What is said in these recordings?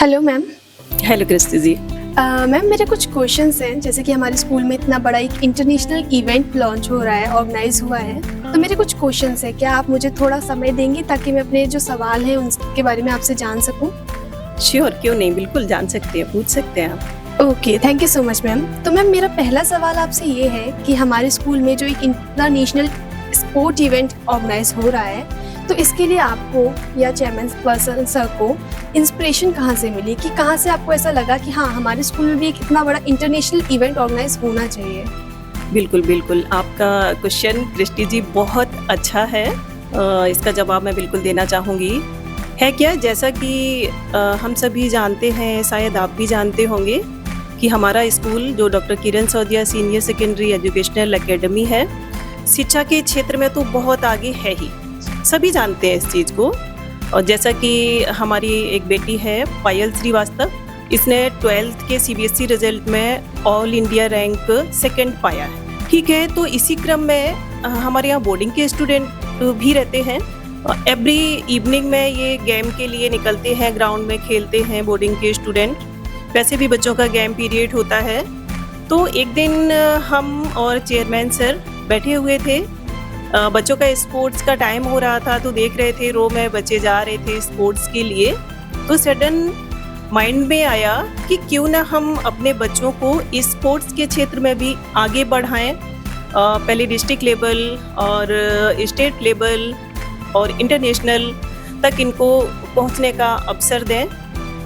Hello ma'am. Hello कृष्टि जी। Ma'am मेरे कुछ questions हैं, जैसे कि हमारे स्कूल में इतना बड़ा एक इंटरनेशनल इवेंट लॉन्च हो रहा है, ऑर्गेनाइज हुआ है, तो मेरे कुछ क्वेश्चंस हैं। क्या आप मुझे थोड़ा समय देंगी ताकि मैं अपने जो सवाल हैं उनके बारे में आपसे जान सकूं? श्योर, क्यों नहीं, बिल्कुल जान सकते हैं, पूछ सकते हैं आप। Okay, thank you so much ma'am. तो मैम मेरा पहला सवाल आपसे ये है कि हमारे स्कूल में जो एक इंटरनेशनल स्पोर्ट इवेंट ऑर्गेनाइज हो रहा है, तो इसके लिए आपको या चेयरमैन पर्सन सर को इंस्पिरेशन कहाँ से मिली, कि कहाँ से आपको ऐसा लगा कि हाँ हमारे स्कूल में भी एक इतना बड़ा इंटरनेशनल इवेंट ऑर्गेनाइज होना चाहिए? बिल्कुल बिल्कुल, आपका क्वेश्चन कृष्टि जी बहुत अच्छा है। इसका जवाब मैं बिल्कुल देना चाहूँगी। है क्या, जैसा कि हम सभी जानते हैं, शायद आप भी जानते होंगे कि हमारा स्कूल जो डॉक्टर किरण सौदिया सीनियर सेकेंडरी एजुकेशनल एकेडमी है, शिक्षा के क्षेत्र में तो बहुत आगे है ही, सभी जानते हैं इस चीज़ को। और जैसा कि हमारी एक बेटी है पायल श्रीवास्तव, इसने 12th के सीबीएसई रिजल्ट में ऑल इंडिया रैंक सेकंड पाया है। ठीक है, तो इसी क्रम में हमारे यहाँ बोर्डिंग के स्टूडेंट भी रहते हैं। एवरी इवनिंग में ये गेम के लिए निकलते हैं, ग्राउंड में खेलते हैं बोर्डिंग के स्टूडेंट। वैसे भी बच्चों का गेम पीरियड होता है। तो एक दिन हम और चेयरमैन सर बैठे हुए थे, बच्चों का स्पोर्ट्स का टाइम हो रहा था, तो देख रहे थे रो में बच्चे जा रहे थे स्पोर्ट्स के लिए। तो सडन माइंड में आया कि क्यों ना हम अपने बच्चों को इस स्पोर्ट्स के क्षेत्र में भी आगे बढ़ाएं। पहले डिस्ट्रिक्ट लेवल और स्टेट लेवल और इंटरनेशनल तक इनको पहुंचने का अवसर दें,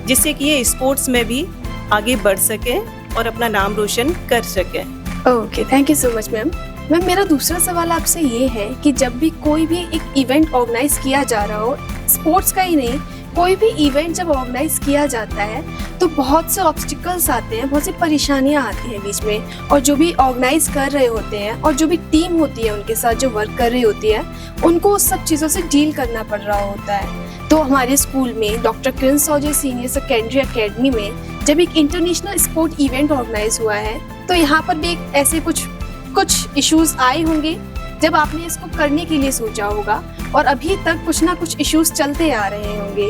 जिससे कि ये स्पोर्ट्स में भी आगे बढ़ सकें और अपना नाम रोशन कर सकें। Okay, thank you so much ma'am. Ma'am मेरा दूसरा सवाल आपसे ये है कि जब भी कोई भी एक इवेंट ऑर्गेनाइज किया जा रहा हो, स्पोर्ट्स का ही नहीं, कोई भी इवेंट जब ऑर्गेनाइज किया जाता है तो बहुत से ऑब्स्टिकल्स आते हैं, बहुत सी परेशानियां आती हैं बीच में, और जो भी ऑर्गेनाइज कर रहे होते हैं और जो भी टीम होती है उनके साथ जो वर्क कर रही होती है, उनको उस सब चीज़ों से डील करना पड़ रहा होता है। तो हमारे स्कूल में डॉक्टर किरण सौदिया सीनियर सेकेंडरी एकेडमी में जब एक इंटरनेशनल स्पोर्ट इवेंट ऑर्गेनाइज हुआ है, तो यहाँ पर भी एक ऐसे कुछ इश्यूज आए होंगे जब आपने इसको करने के लिए सोचा होगा, और अभी तक कुछ ना कुछ इश्यूज चलते आ रहे होंगे।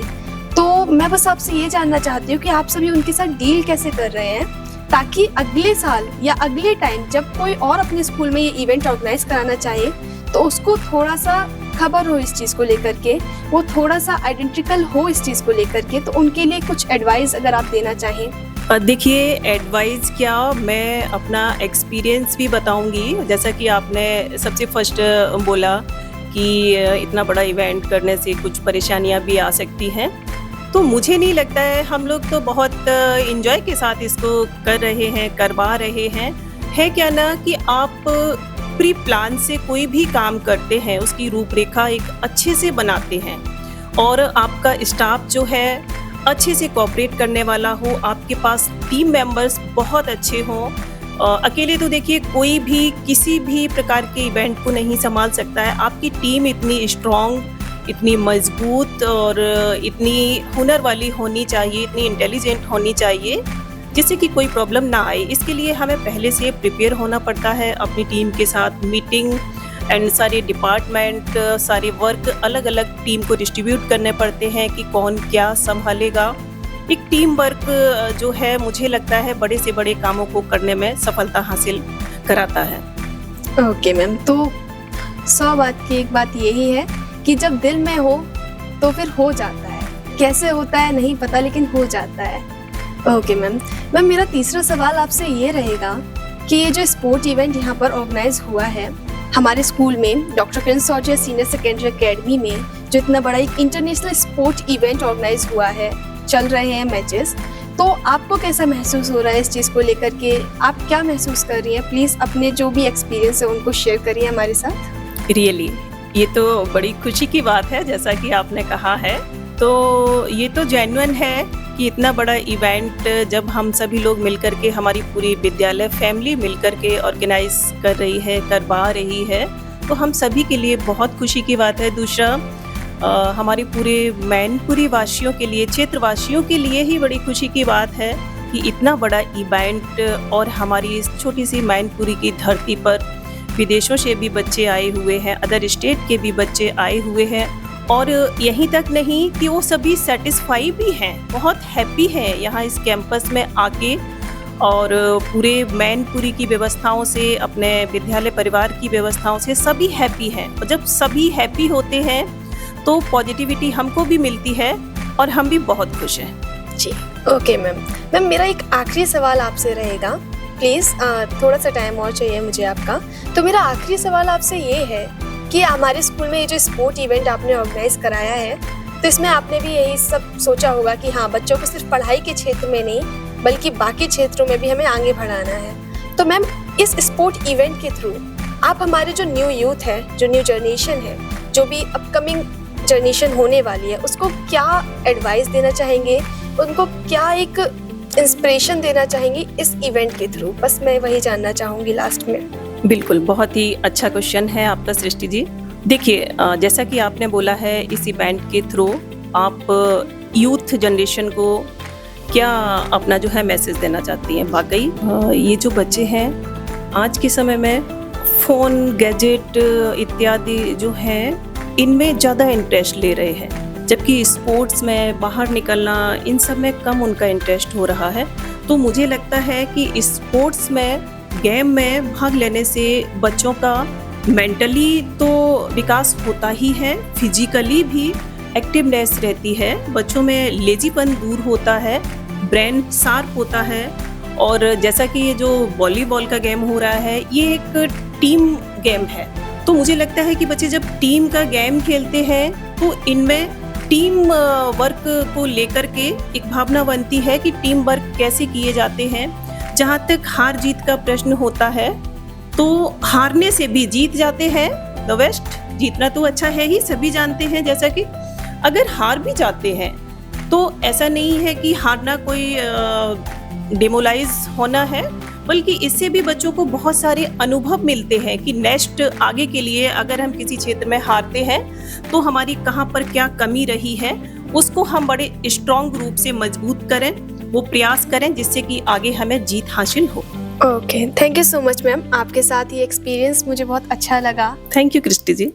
तो मैं बस आपसे ये जानना चाहती हूँ कि आप सभी उनके साथ डील कैसे कर रहे हैं, ताकि अगले साल या अगले टाइम जब कोई और अपने स्कूल में ये इवेंट ऑर्गेनाइज कराना चाहे तो उसको थोड़ा सा खबर हो इस चीज़ को लेकर के, वो थोड़ा सा आइडेंटिकल हो इस चीज़ को लेकर के। तो उनके लिए कुछ एडवाइस अगर आप देना चाहें। देखिए, एडवाइस क्या, मैं अपना एक्सपीरियंस भी बताऊंगी। जैसा कि आपने सबसे फर्स्ट बोला कि इतना बड़ा इवेंट करने से कुछ परेशानियां भी आ सकती हैं, तो मुझे नहीं लगता है। हम लोग तो बहुत इंजॉय के साथ इसको कर रहे हैं, करवा रहे हैं। है क्या ना कि आप प्री प्लान से कोई भी काम करते हैं, उसकी रूपरेखा एक अच्छे से बनाते हैं, और आपका स्टाफ जो है अच्छे से कोऑपरेट करने वाला हो, आपके पास टीम मेंबर्स बहुत अच्छे हों। अकेले तो देखिए कोई भी किसी भी प्रकार के इवेंट को नहीं संभाल सकता है। आपकी टीम इतनी स्ट्रॉन्ग, इतनी मजबूत और इतनी हुनर वाली होनी चाहिए, इतनी इंटेलिजेंट होनी चाहिए, जिससे कि कोई प्रॉब्लम ना आए। इसके लिए हमें पहले से प्रिपेयर होना पड़ता है अपनी टीम के साथ। मीटिंग एंड सारे डिपार्टमेंट, सारे वर्क अलग अलग टीम को डिस्ट्रीब्यूट करने पड़ते हैं कि कौन क्या संभालेगा। एक टीम वर्क जो है, मुझे लगता है बड़े से बड़े कामों को करने में सफलता हासिल कराता है। ओके मैम, तो 100 बात की एक बात यही है कि जब दिल में हो तो फिर हो जाता है। कैसे होता है नहीं पता, लेकिन हो जाता है। Okay ma'am. मैम मेरा तीसरा सवाल आपसे ये रहेगा कि ये जो स्पोर्ट इवेंट यहाँ पर ऑर्गेनाइज हुआ है हमारे स्कूल में, डॉक्टर किरण सौदिया सीनियर सेकेंडरी एकेडमी में, जो इतना बड़ा एक इंटरनेशनल स्पोर्ट इवेंट ऑर्गेनाइज हुआ है, चल रहे हैं मैचेस, तो आपको कैसा महसूस हो रहा है इस चीज़ को लेकर के? आप क्या महसूस कर रही हैं? प्लीज़ अपने जो भी एक्सपीरियंस है उनको शेयर करिए हमारे साथ। रियली ये तो बड़ी खुशी की बात है, जैसा कि आपने कहा है। तो ये तो जेन्युइन है कि इतना बड़ा इवेंट जब हम सभी लोग मिलकर के, हमारी पूरी विद्यालय फैमिली मिलकर के ऑर्गेनाइज कर रही है, करवा रही है, तो हम सभी के लिए बहुत खुशी की बात है। दूसरा, हमारे पूरे मैनपुरी वासियों के लिए, क्षेत्र वासियों के लिए ही बड़ी खुशी की बात है कि इतना बड़ा इवेंट, और हमारी इस छोटी सी मैनपुरी की धरती पर विदेशों से भी बच्चे आए हुए हैं, अदर स्टेट के भी बच्चे आए हुए हैं, और यहीं तक नहीं कि वो सभी सेटिस्फाई भी हैं, बहुत हैप्पी हैं यहाँ इस कैंपस में आके, और पूरे मैनपुरी की व्यवस्थाओं से, अपने विद्यालय परिवार की व्यवस्थाओं से सभी हैप्पी हैं। और जब सभी हैप्पी होते हैं तो पॉजिटिविटी हमको भी मिलती है और हम भी बहुत खुश हैं। जी ओके मैम। मैम मेरा एक आखिरी सवाल आपसे रहेगा, प्लीज़ थोड़ा सा टाइम और चाहिए मुझे आपका। तो मेरा आखिरी सवाल आपसे ये है कि हमारे स्कूल में ये जो स्पोर्ट इवेंट आपने ऑर्गेनाइज कराया है, तो इसमें आपने भी यही सब सोचा होगा कि हाँ, बच्चों को सिर्फ पढ़ाई के क्षेत्र में नहीं बल्कि बाकी क्षेत्रों में भी हमें आगे बढ़ाना है। तो मैम इस स्पोर्ट इवेंट के थ्रू आप हमारे जो न्यू यूथ है, जो न्यू जनरेशन है, जो भी अपकमिंग जनरेशन होने वाली है, उसको क्या एडवाइस देना चाहेंगे, उनको क्या एक इंस्पिरेशन देना चाहेंगे इस इवेंट के थ्रू? बस मैं वही जानना चाहूँगी लास्ट में। बिल्कुल, बहुत ही अच्छा क्वेश्चन है आपका सृष्टि जी। देखिए, जैसा कि आपने बोला है, इस इवेंट के थ्रू आप यूथ जनरेशन को क्या अपना जो है मैसेज देना चाहती हैं। वाकई ये जो बच्चे हैं आज के समय में फ़ोन, गैजेट इत्यादि जो हैं, इनमें ज़्यादा इंटरेस्ट ले रहे हैं, जबकि स्पोर्ट्स में बाहर निकलना, इन सब में कम उनका इंटरेस्ट हो रहा है। तो मुझे लगता है कि स्पोर्ट्स में, गेम में भाग लेने से बच्चों का मेंटली तो विकास होता ही है, फिजिकली भी एक्टिवनेस रहती है, बच्चों में लेजीपन दूर होता है, ब्रेन शार्प होता है। और जैसा कि ये जो वॉलीबॉल का गेम हो रहा है, ये एक टीम गेम है, तो मुझे लगता है कि बच्चे जब टीम का गेम खेलते हैं तो इनमें टीम वर्क को लेकर के एक भावना बनती है कि टीम वर्क कैसे किए जाते हैं। जहाँ तक हार जीत का प्रश्न होता है, तो हारने से भी जीत जाते हैं द बेस्ट। जीतना तो अच्छा है ही, सभी जानते हैं। जैसा कि अगर हार भी जाते हैं तो ऐसा नहीं है कि हारना कोई डिमोलाइज होना है, बल्कि इससे भी बच्चों को बहुत सारे अनुभव मिलते हैं कि नेक्स्ट आगे के लिए अगर हम किसी क्षेत्र में हारते हैं तो हमारी कहाँ पर क्या कमी रही है, उसको हम बड़े स्ट्रॉन्ग रूप से मजबूत करें, वो प्रयास करें जिससे कि आगे हमें जीत हासिल हो। Okay, thank you so much ma'am. आपके साथ ये एक्सपीरियंस मुझे बहुत अच्छा लगा। Thank you Krishti ji.